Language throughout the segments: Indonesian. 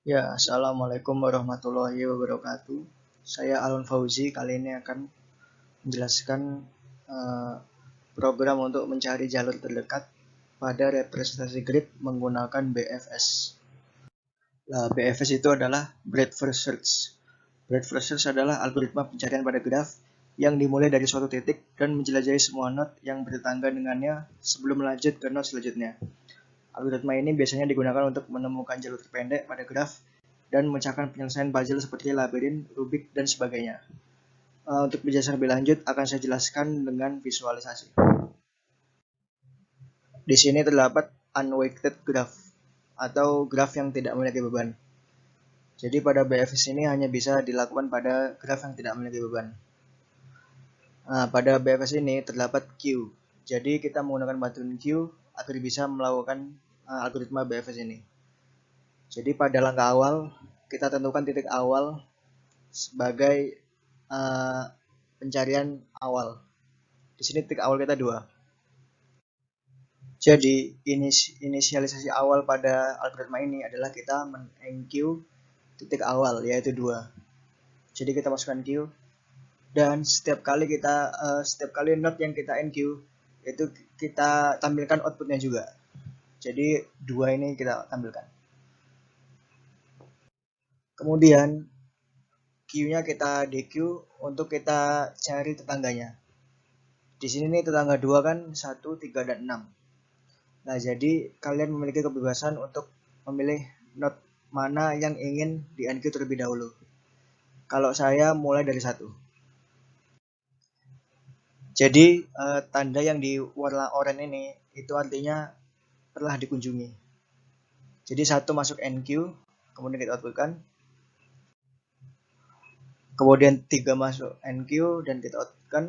Ya, assalamualaikum warahmatullahi wabarakatuh. Saya Alun Fauzi. Kali ini akan menjelaskan eh, program untuk mencari jalur terdekat pada representasi grid menggunakan BFS. Nah, BFS itu adalah Breadth First Search. Breadth First Search adalah algoritma pencarian pada graf yang dimulai dari suatu titik dan menjelajahi semua node yang bertetangga dengannya sebelum lanjut ke node selanjutnya. Algoritma ini biasanya digunakan untuk menemukan jalur terpendek pada graf dan memecahkan penyelesaian puzzle seperti labirin, Rubik, dan sebagainya. Untuk penjelasan lebih lanjut akan saya jelaskan dengan visualisasi. Di sini terdapat unweighted graph atau graf yang tidak memiliki beban. Jadi pada BFS ini hanya bisa dilakukan pada graf yang tidak memiliki beban. Nah, pada BFS ini terdapat queue. Jadi kita menggunakan button queue agar bisa melakukan algoritma BFS ini. Jadi pada langkah awal kita tentukan titik awal sebagai uh, pencarian awal. Di sini titik awal kita 2. Jadi inisialisasi awal pada algoritma ini adalah kita men-enq titik awal yaitu 2. Jadi kita masukkan Q dan setiap kali node yang kita enq itu kita tampilkan outputnya juga. Jadi 2 ini kita tampilkan. Kemudian Q-nya kita deq untuk kita cari tetangganya. Di sini nih tetangga 2 kan 1, 3, dan 6. Nah, jadi kalian memiliki kebebasan untuk memilih node mana yang ingin di-enq terlebih dahulu. Kalau saya mulai dari 1. Jadi tanda yang di warna oranye ini itu artinya telah dikunjungi. Jadi 1 masuk enq, kemudian kita outputkan. Kemudian 3 masuk enq dan kita outputkan.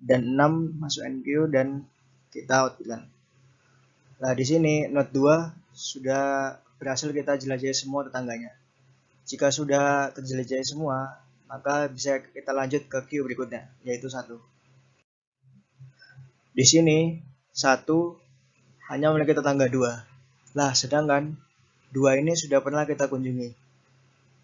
Dan 6 masuk enq dan kita outputkan. Nah, di sini node 2 sudah berhasil kita jelajahi semua tetangganya. Jika sudah terjelajahi semua, maka bisa kita lanjut ke queue berikutnya, yaitu 1. Di sini 1 hanya memiliki tetangga 2. Nah, sedangkan 2 ini sudah pernah kita kunjungi.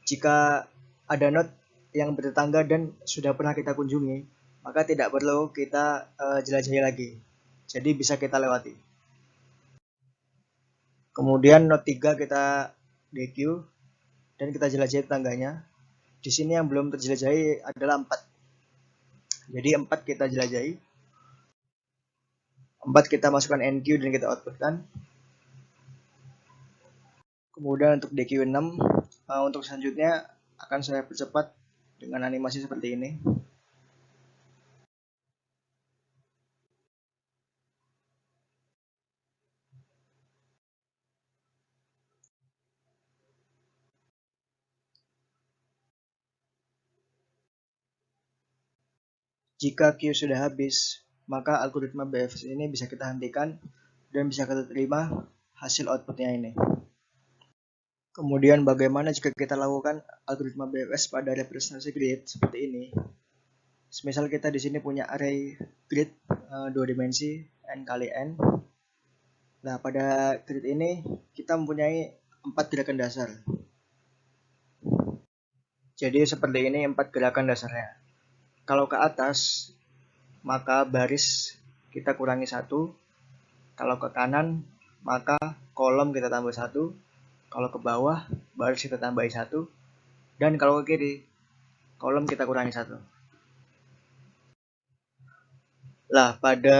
Jika ada node yang bertetangga dan sudah pernah kita kunjungi, maka tidak perlu kita jelajahi lagi. Jadi bisa kita lewati. Kemudian node 3 kita deq dan kita jelajahi tetangganya. Di sini yang belum terjelajahi adalah 4. Jadi 4 kita jelajahi. 4 kita masukkan enq dan kita outputkan. Kemudian untuk DQ6 untuk selanjutnya akan saya percepat dengan animasi seperti ini. Jika Q sudah habis, maka algoritma BFS ini bisa kita hentikan dan bisa kita terima hasil outputnya ini. Kemudian bagaimana jika kita lakukan algoritma BFS pada representasi grid seperti ini? Misal kita di sini punya array grid 2 dimensi n kali n. Nah, pada grid ini kita mempunyai 4 gerakan dasar. Jadi seperti ini 4 gerakan dasarnya. Kalau ke atas, maka baris kita kurangi 1. Kalau ke kanan, maka kolom kita tambah 1. Kalau ke bawah, baris kita tambahi 1. Dan kalau ke kiri, kolom kita kurangi 1. Lah, pada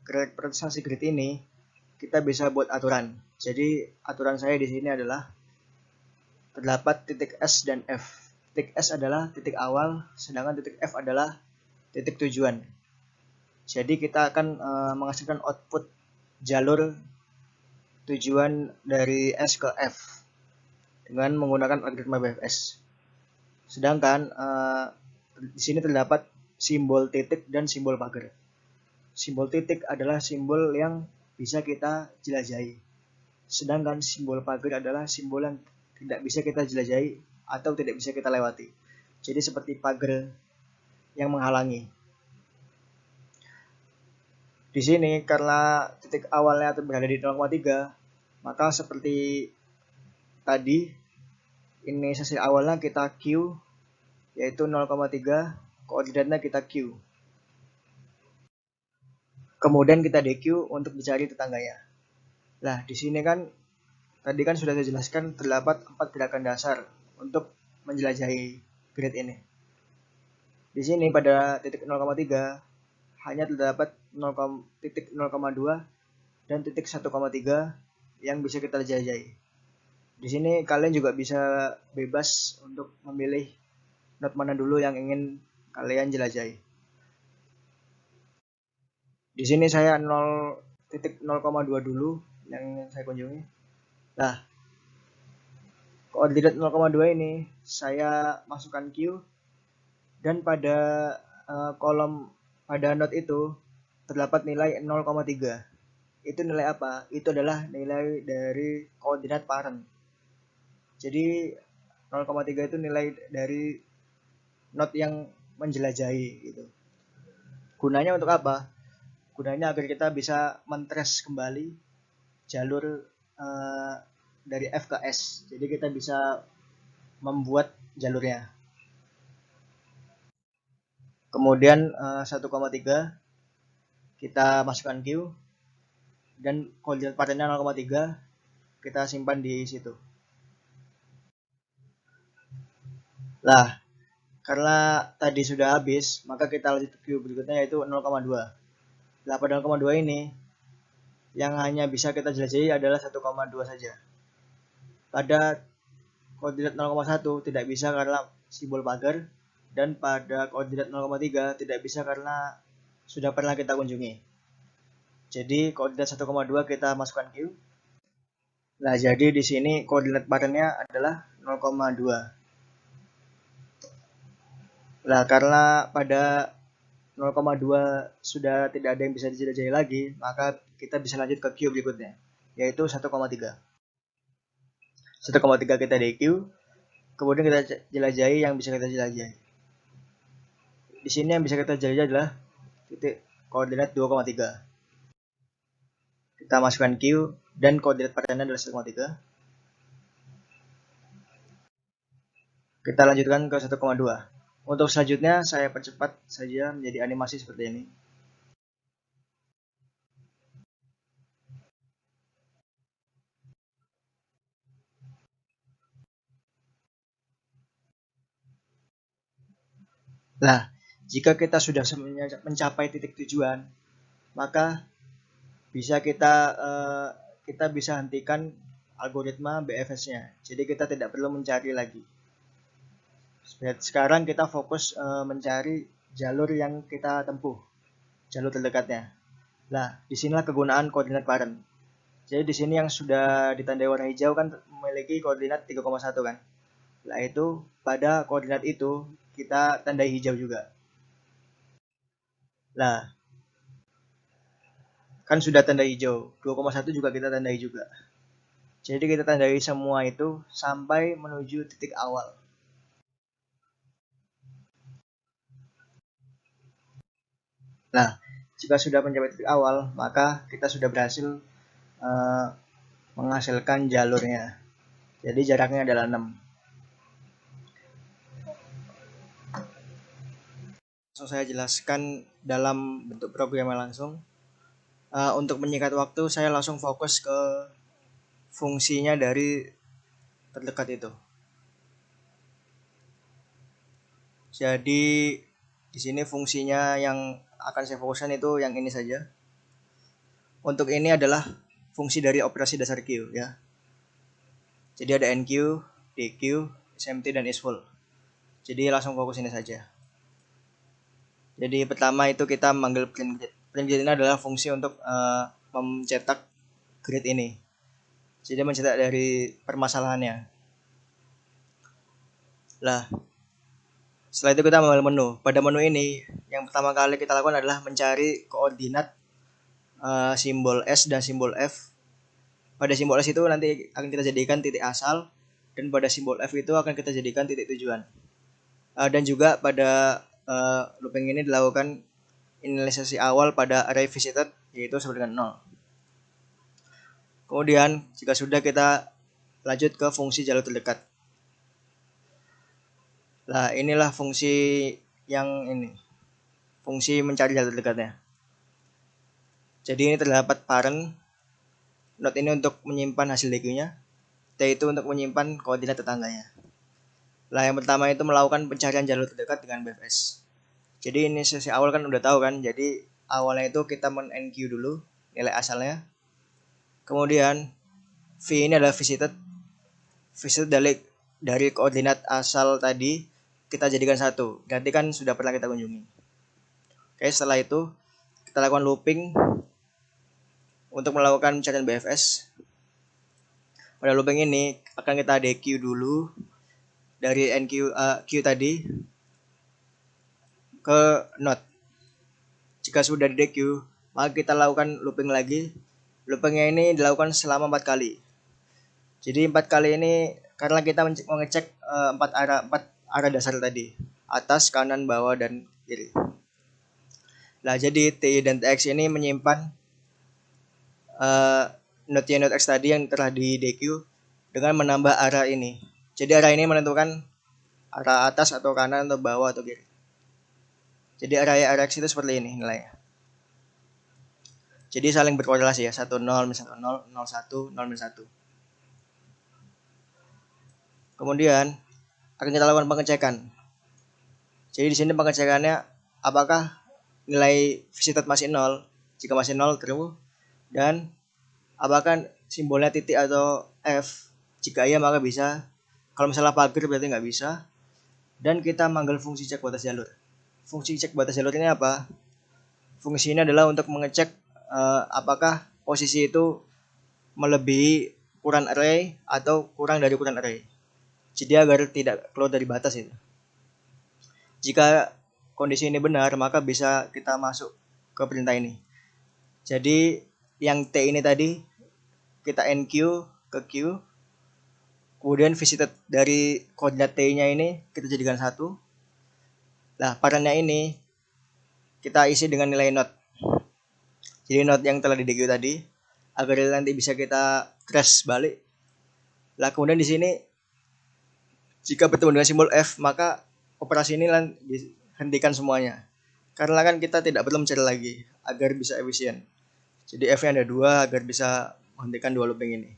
representasi grid ini, kita bisa buat aturan. Jadi, aturan saya di sini adalah terdapat titik S dan F. Titik S adalah titik awal, sedangkan titik F adalah titik tujuan. Jadi kita akan menghasilkan output jalur tujuan dari S ke F dengan menggunakan algoritma BFS. Sedangkan di sini terdapat simbol titik dan simbol pagar. Simbol titik adalah simbol yang bisa kita jelajahi. Sedangkan simbol pagar adalah simbol yang tidak bisa kita jelajahi atau tidak bisa kita lewati. Jadi seperti pagar yang menghalangi. Di sini karena titik awalnya berada di 0,3, Maka seperti tadi, inisialisasi awalnya kita Q, yaitu 0,3, koordinatnya kita Q. Kemudian kita DQ untuk dicari tetangganya. Nah, di sini kan tadi kan sudah saya jelaskan terdapat 4 gerakan dasar untuk menjelajahi grid ini. Di sini pada titik 0,3 hanya terdapat titik 0,2 dan titik 1,3 yang bisa kita jelajahi. Di sini kalian juga bisa bebas untuk memilih node mana dulu yang ingin kalian jelajahi. Di sini saya 0,2 dulu yang saya kunjungi. Nah, koordinat 0,2 ini saya masukkan Q, dan pada kolom pada node itu terdapat nilai 0,3. Itu nilai apa? Itu adalah nilai dari koordinat parent. Jadi 0,3 itu nilai dari node yang menjelajahi gitu. Gunanya untuk apa? Gunanya agar kita bisa mentrace kembali jalur dari F ke S. Jadi kita bisa membuat jalurnya. Kemudian 1,3 kita masukkan Q, dan koordinat parentnya 0,3 kita simpan di situ. Lah, karena tadi sudah habis, maka kita lanjut ke Q berikutnya, yaitu 0,2. Nah, pada 0,2 ini yang hanya bisa kita jelajahi adalah 1,2 saja. Pada koordinat 0,1 tidak bisa karena simbol pagar, dan pada koordinat 0,3 tidak bisa karena sudah pernah kita kunjungi. Jadi koordinat 1,2 kita masukkan Q. Nah, jadi di sini koordinat parentnya adalah 0,2. Nah, karena pada 0,2 sudah tidak ada yang bisa dijelajahi lagi, maka kita bisa lanjut ke Q berikutnya, yaitu 1,3. 1,3 kita DQ, kemudian kita jelajahi yang bisa kita jelajahi. Di sini yang bisa kita jelajahi adalah titik koordinat 2,3. Kita masukkan Q, dan koordinat parentnya adalah 1,3. Kita lanjutkan ke 1,2. Untuk selanjutnya saya percepat saja menjadi animasi seperti ini. Nah, jika kita sudah mencapai titik tujuan, maka bisa kita bisa hentikan algoritma BFS-nya. Jadi kita tidak perlu mencari lagi. Sekarang kita fokus mencari jalur yang kita tempuh, jalur terdekatnya. Nah, disinilah kegunaan koordinat parent. Jadi di sini yang sudah ditandai warna hijau kan memiliki koordinat 3,1 kan. Nah, itu pada koordinat itu kita tandai hijau juga. Nah, kan sudah tanda hijau, 2,1 juga kita tandai juga. Jadi kita tandai semua itu sampai menuju titik awal. Nah, jika sudah mencapai titik awal, maka kita sudah berhasil menghasilkan jalurnya. Jadi jaraknya adalah 6. Langsung saya jelaskan dalam bentuk programnya langsung. Untuk menyingkat waktu, saya langsung fokus ke fungsinya dari terdekat itu. Jadi di sini fungsinya yang akan saya fokuskan itu yang ini saja. Untuk ini adalah fungsi dari operasi dasar Q ya. Jadi ada NQ, DQ, SMT, dan isFull. Jadi langsung fokus ini saja. Jadi pertama itu kita memanggil print grid. Print grid ini adalah fungsi untuk mencetak grid ini. Jadi mencetak dari permasalahannya. Lah, setelah itu kita mengambil menu. Pada menu ini, yang pertama kali kita lakukan adalah mencari koordinat simbol S dan simbol F. Pada simbol S itu nanti akan kita jadikan titik asal, dan pada simbol F itu akan kita jadikan titik tujuan. Dan juga pada looping ini dilakukan inisialisasi awal pada array visited, yaitu sama dengan 0. Kemudian jika sudah, kita lanjut ke fungsi jalur terdekat. Nah, inilah fungsi yang ini. Fungsi mencari jalur terdekatnya. Jadi ini terdapat parent. Node ini untuk menyimpan hasil DQ-nya. T itu untuk menyimpan koordinat tetangganya. Nah, yang pertama itu melakukan pencarian jalur terdekat dengan BFS. Jadi ini sesi awal kan udah tahu kan. Jadi awalnya itu kita men-NQ dulu nilai asalnya. Kemudian V ini adalah visited dari koordinat asal tadi kita jadikan 1. Berarti kan sudah pernah kita kunjungi. Oke, setelah itu kita lakukan looping untuk melakukan pencarian BFS. Pada looping ini akan kita DQ dulu dari Q tadi ke node. Jika sudah di DQ, maka kita lakukan looping lagi. Loopingnya ini dilakukan selama 4 kali. Jadi 4 kali ini karena kita mengecek 4 arah dasar tadi, atas, kanan, bawah, dan kiri. Nah, jadi TI dan TX ini menyimpan node X tadi yang telah di DQ dengan menambah arah ini. Jadi arah ini menentukan arah atas atau kanan atau bawah atau kiri. Jadi arah X itu seperti ini nilainya. Jadi saling berkorelasi ya, 1 0 1 0 0 1 0 1. Kemudian akan kita lakukan pengecekan. Jadi di sini pengecekannya apakah nilai visited masih 0. Jika masih 0, true. Dan apakah simbolnya titik atau F. Jika iya, maka bisa. Kalau misalnya pagar berarti nggak bisa. Dan kita manggil fungsi cek batas jalur. Fungsi cek batas jalur ini apa? Fungsi ini adalah untuk mengecek apakah posisi itu melebihi ukuran array atau kurang dari ukuran array. Jadi agar tidak keluar dari batas itu. Jika kondisi ini benar, maka bisa kita masuk ke perintah ini. Jadi yang T ini tadi kita NQ ke Q. Kemudian visited dari koordinat T-nya ini kita jadikan 1. Nah, parentnya ini kita isi dengan nilai node. Jadi node yang telah di DQ tadi agar nanti bisa kita trace balik. Nah, kemudian di sini jika bertemu dengan simbol F, maka operasi ini dihentikan semuanya. Karena kan kita tidak perlu mencari lagi agar bisa efisien. Jadi F-nya ada 2 agar bisa menghentikan 2 looping ini.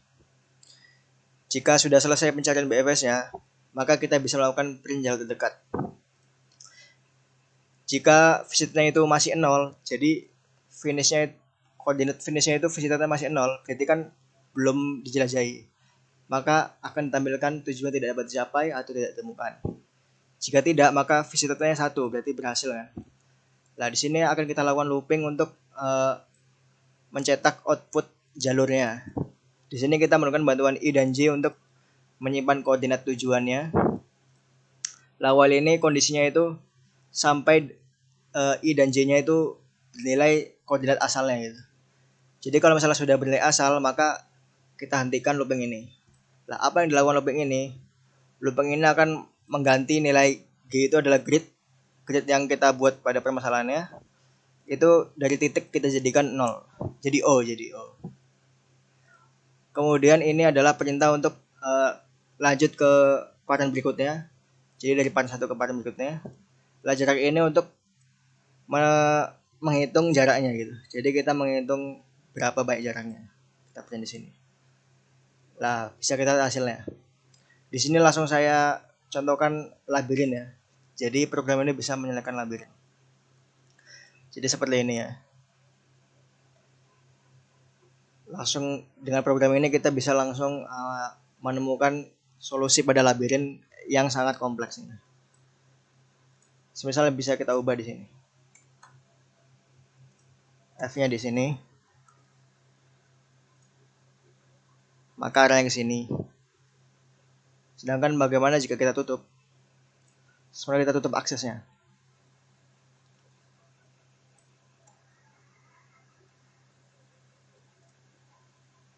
Jika sudah selesai pencarian BFS-nya, maka kita bisa melakukan print jalur terdekat. Jika visitnya itu masih 0, jadi koordinat finishnya itu visitnya masih 0, berarti kan belum dijelajahi. Maka akan ditampilkan tujuan tidak dapat dicapai atau tidak ditemukan. Jika tidak, maka visitornya 1, berarti berhasil kan. Nah, di sini akan kita lakukan looping untuk mencetak output jalurnya. Di sini kita menggunakan bantuan I dan J untuk menyimpan koordinat tujuannya. Lawal ini kondisinya itu sampai I dan J-nya itu bernilai koordinat asalnya gitu. Jadi kalau misalnya sudah bernilai asal, maka kita hentikan looping ini. Nah, apa yang dilakukan looping ini? Looping ini akan mengganti nilai G itu adalah grid yang kita buat pada permasalahannya. Itu dari titik kita jadikan 0. Jadi O. Kemudian ini adalah perintah untuk lanjut ke parent berikutnya. Jadi dari parent 1 ke parent berikutnya. Nah, jarak ini untuk menghitung jaraknya gitu. Jadi kita menghitung berapa baik jaraknya. Kita print di sini. Nah, bisa kita lihat hasilnya. Di sini langsung saya contohkan labirin ya. Jadi program ini bisa menyelesaikan labirin. Jadi seperti ini ya. Langsung dengan program ini kita bisa langsung menemukan solusi pada labirin yang sangat kompleks ini. Misalnya bisa kita ubah di sini. F-nya di sini. Maka arahnya ke sini. Sedangkan bagaimana jika kita tutup? Sebenarnya kita tutup aksesnya.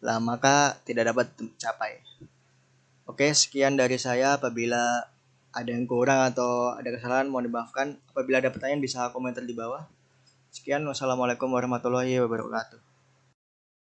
Lah, maka tidak dapat tercapai. Oke, sekian dari saya. Apabila ada yang kurang atau ada kesalahan, mohon dimaafkan. Apabila ada pertanyaan bisa komentar di bawah. Sekian, wassalamualaikum warahmatullahi wabarakatuh.